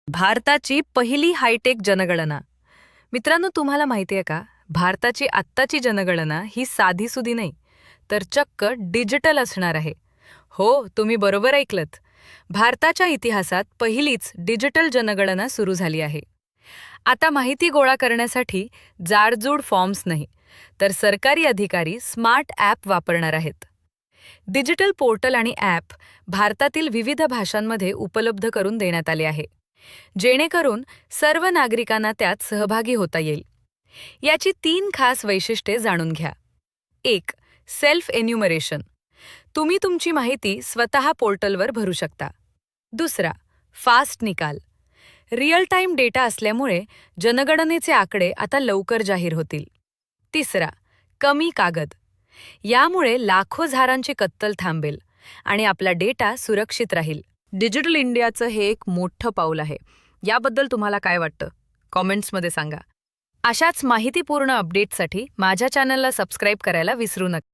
भारताची पहिली हायटेक जनगणना. मित्रांनो, तुम्हाला माहिती आहे का, भारताची आत्ताची जनगणना ही साधीसुधी नाही, तर चक्क डिजिटल असणार आहे. हो, तुम्ही बरोबर ऐकलत. भारताच्या इतिहासात पहिलीच डिजिटल जनगणना सुरू झाली आहे. आता माहिती गोळा करण्यासाठी जाडजूड फॉर्म्स नाही, तर सरकारी अधिकारी स्मार्ट ॲप वापरणार आहेत. डिजिटल पोर्टल आणि ॲप भारतातील विविध भाषांमध्ये उपलब्ध करून देण्यात आले आहे, जेणेकरून सर्व नागरिकांना त्यात सहभागी होता येईल. याची 3 खास वैशिष्ट्ये जाणून घ्या. 1. Self enumeration. तुम्ही तुमची माहिती स्वतः पोर्टलवर भरू शकता. 2. फास्ट निकाल. रिअल टाईम डेटा असल्यामुळे जनगणनेचे आकडे आता लवकर जाहीर होतील. 3. कमी कागद. यामुळे लाखो झाडांची कत्तल थांबेल आणि आपला डेटा सुरक्षित राहील. डिजिटल इंडियाचं हे एक मोठं पाऊल आहे. याबद्दल तुम्हाला काय वाटतं? कॉमेंट्समध्ये सांगा. अशाच माहितीपूर्ण अपडेट्ससाठी माझ्या चॅनलला सबस्क्राईब करायला विसरू नका.